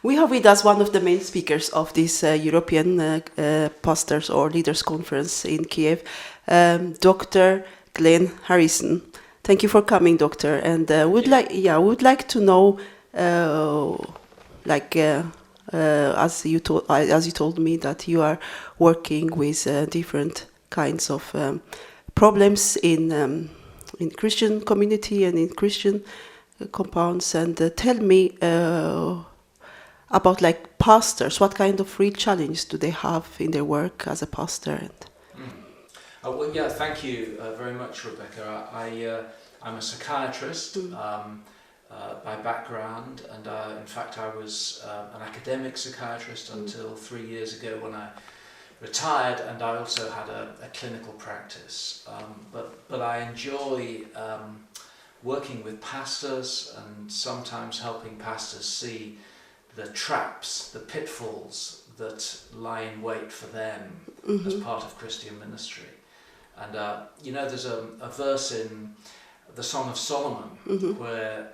We have with us one of the main speakers of this European Pastors or Leaders Conference in Kiev, Dr. Glenn Harrison. Thank you for coming, Doctor. And would like to know, as you told me, that you are working with different kinds of problems in Christian community and in Christian compounds. And tell me about pastors. What kind of real challenge do they have in their work as a pastor? Thank you very much, Rebecca. I'm a psychiatrist by background, and in fact I was an academic psychiatrist until 3 years ago when I retired, and I also had a clinical practice. But I enjoy working with pastors and sometimes helping pastors see the traps, the pitfalls that lie in wait for them as part of Christian ministry. And there's a verse in the Song of Solomon where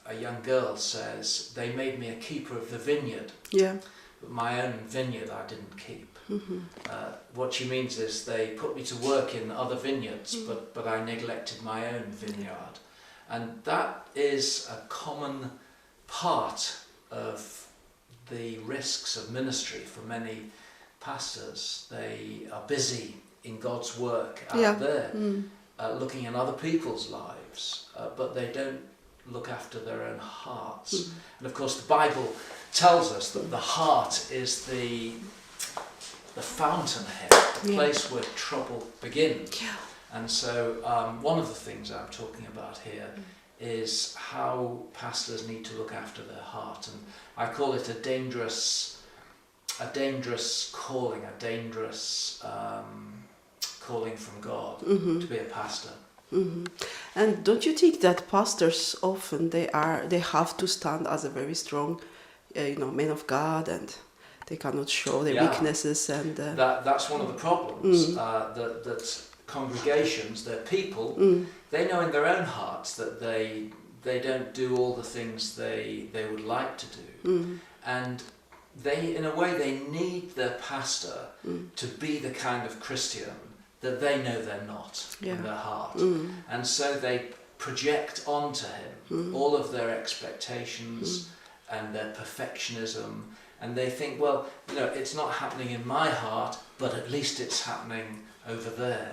a young girl says, "They made me a keeper of the vineyard, but my own vineyard I didn't keep." What she means is they put me to work in other vineyards, but I neglected my own vineyard. And that is a common part of the risks of ministry for many pastors. They are busy in God's work out there, looking at other people's lives, but they don't look after their own hearts. And of course the Bible tells us that the heart is the fountainhead, the place where trouble begins. And so one of the things I'm talking about here is how pastors need to look after their heart, and I call it a dangerous calling, a dangerous calling from God to be a pastor. And don't you think that pastors often they have to stand as a very strong, men of God, and they cannot show their weaknesses, and that's one of the problems that congregations, their people, they know in their own hearts that they don't do all the things they would like to do, and they, in a way, they need their pastor to be the kind of Christian that they know they're not in their heart, and so they project onto him all of their expectations and their perfectionism, and they think, well, it's not happening in my heart, but at least it's happening over there.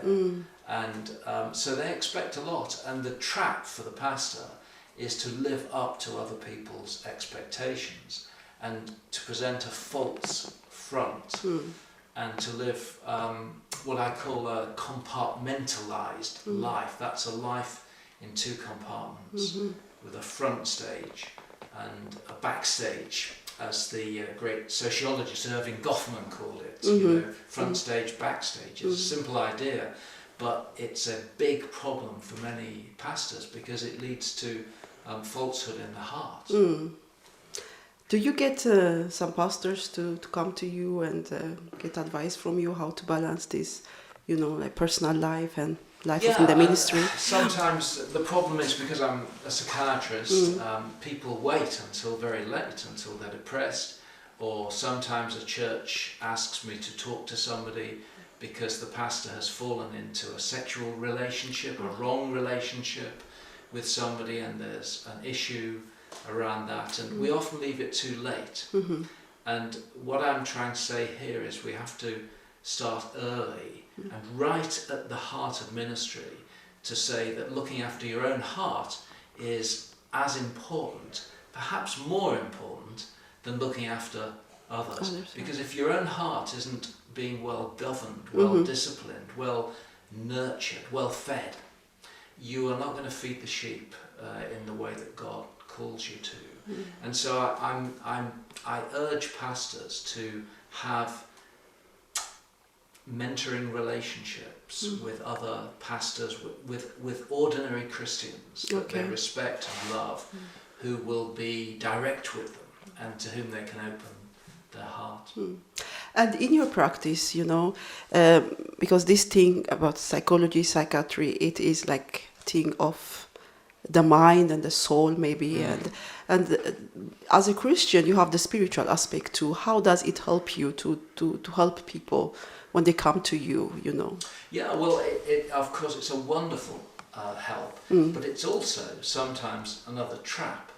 And so they expect a lot, and the trap for the pastor is to live up to other people's expectations and to present a false front and to live what I call a compartmentalized life. That's a life in two compartments, with a front stage and a backstage, as the great sociologist Irving Goffman called it. Front stage, backstage. It's a simple idea, but it's a big problem for many pastors because it leads to falsehood in the heart. Do you get some pastors to come to you and get advice from you how to balance this, personal life and life in the ministry? Sometimes the problem is, because I'm a psychiatrist, people wait until very late, until they're depressed, or sometimes a church asks me to talk to somebody because the pastor has fallen into a sexual relationship, a wrong relationship with somebody, and there's an issue around that, and we often leave it too late. And what I'm trying to say here is we have to start early and right at the heart of ministry to say that looking after your own heart is as important, perhaps more important, than looking after others. Because if your own heart isn't being well governed, well disciplined, well nurtured, well fed, you are not going to feed the sheep in the way that God calls you to. And so I urge pastors to have mentoring relationships with other pastors, with ordinary Christians that they respect and love, who will be direct with them and to whom they can open their heart. And in your practice, because this thing about psychology, psychiatry, it is like thing of the mind and the soul, maybe, and as a Christian, you have the spiritual aspect too. How does it help you to help people when they come to you? You know. Yeah, well, of course, it's a wonderful help, but it's also sometimes another trap,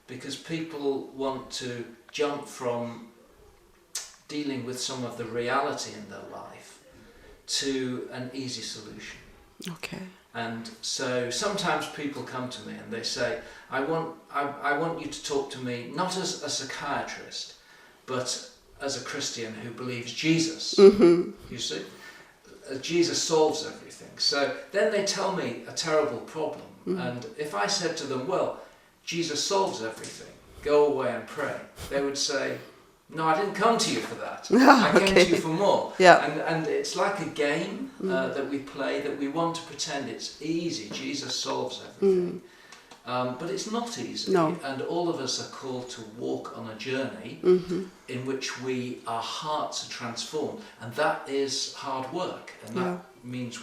because people want to jump from dealing with some of the reality in their life to an easy solution. Okay. And so sometimes people come to me and they say, I want you to talk to me not as a psychiatrist, but as a Christian who believes Jesus. You see? Jesus solves everything. So then they tell me a terrible problem. And if I said to them, well, Jesus solves everything, go away and pray, they would say, no, I didn't come to you for that. I came to you for more. Yeah. And it's like a game that we play, that we want to pretend it's easy. Jesus solves everything. But it's not easy. No. And all of us are called to walk on a journey in which our hearts are transformed. And that is hard work. And that means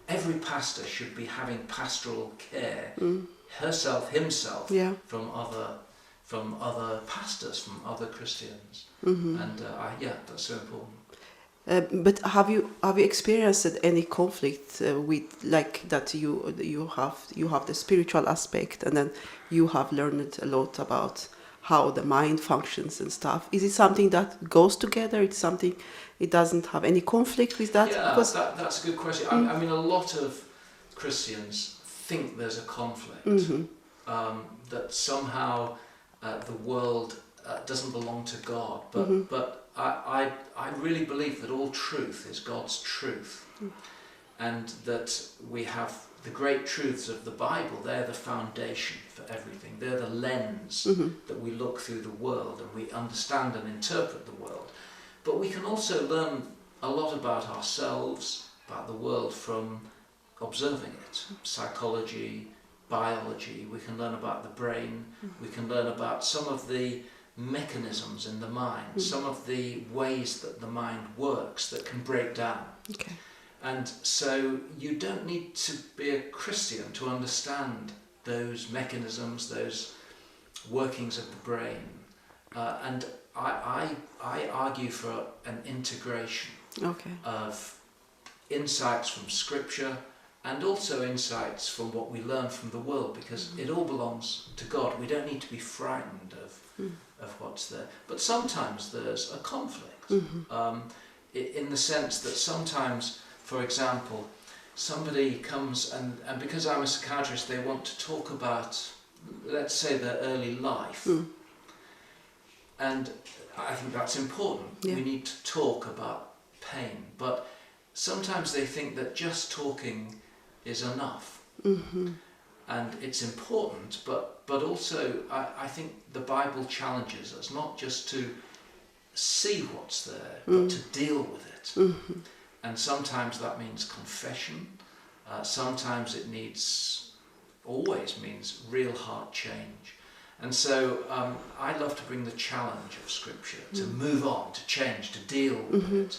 every pastor should be having pastoral care, himself, from other pastors, from other Christians, and that's so important. But have you experienced any conflict with, like, that you have the spiritual aspect, and then you have learned a lot about how the mind functions and stuff? Is it something that goes together? It's something, it doesn't have any conflict with that? Yeah, because that's a good question. I mean, a lot of Christians think there's a conflict, that somehow the world doesn't belong to God, but I really believe that all truth is God's truth, and that we have the great truths of the Bible. They're the foundation for everything. They're the lens that we look through the world and we understand and interpret the world. But we can also learn a lot about ourselves, about the world, from observing it. Psychology, biology, we can learn about the brain, we can learn about some of the mechanisms in the mind, some of the ways that the mind works that can break down. Okay. And so you don't need to be a Christian to understand those mechanisms, those workings of the brain. And I argue for an integration of insights from Scripture and also insights from what we learn from the world, because it all belongs to God. We don't need to be frightened of what's there. But sometimes there's a conflict, in the sense that sometimes, for example, somebody comes and because I'm a psychiatrist, they want to talk about, let's say, their early life. And I think that's important. Yeah. We need to talk about pain. But sometimes they think that just talking is enough. And it's important, but also I think the Bible challenges us not just to see what's there, but to deal with it. And sometimes that means confession. Sometimes it always means real heart change. And so I love to bring the challenge of Scripture, to move on, to change, to deal with it,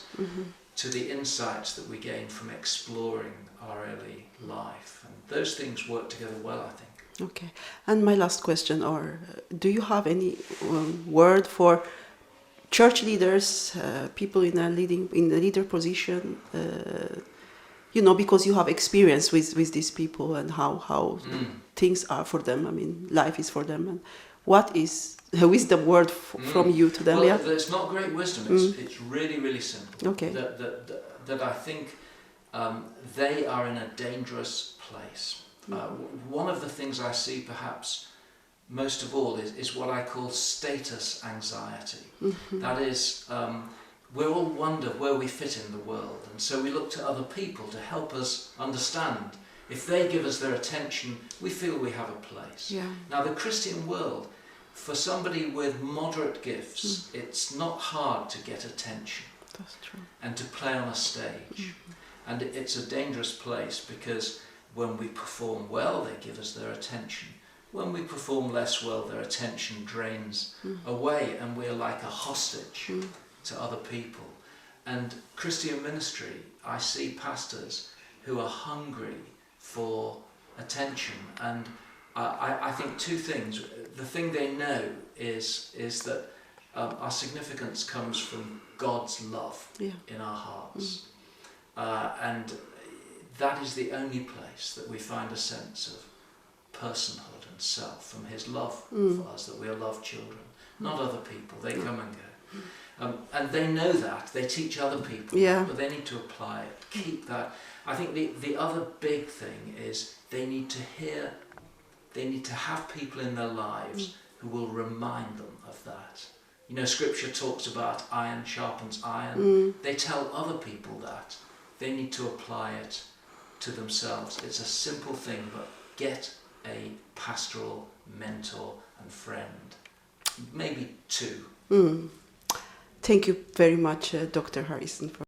to the insights that we gain from exploring our early life. And those things work together well, I think. Okay. And my last question, do you have any word for church leaders, people in a leader position, because you have experience with these people and how things are for them. I mean, life is for them. And what is a wisdom word from you to them? Well, yeah? it's not great wisdom. It's really, really simple. Okay. That I think they are in a dangerous place. One of the things I see perhaps most of all is what I call status anxiety. That is, we all wonder where we fit in the world, and so we look to other people to help us understand. If they give us their attention, we feel we have a place. Yeah. Now, the Christian world, for somebody with moderate gifts, it's not hard to get attention. That's true. And to play on a stage. And it's a dangerous place, because when we perform well, they give us their attention. When we perform less well, their attention drains away, and we're like a hostage to other people. And Christian ministry, I see pastors who are hungry for attention. And I think two things. The thing they know is that our significance comes from God's love in our hearts. And that is the only place that we find a sense of personhood and self, from his love for us, that we are loved children, not other people. They come and go. And they know that. They teach other people that, but they need to apply it, keep that. I think the other big thing is they need to have people in their lives who will remind them of that. You know, Scripture talks about iron sharpens iron. They tell other people that. They need to apply it to themselves. It's a simple thing, but get a pastoral mentor and friend. Maybe two. Thank you very much, Dr. Harrison, for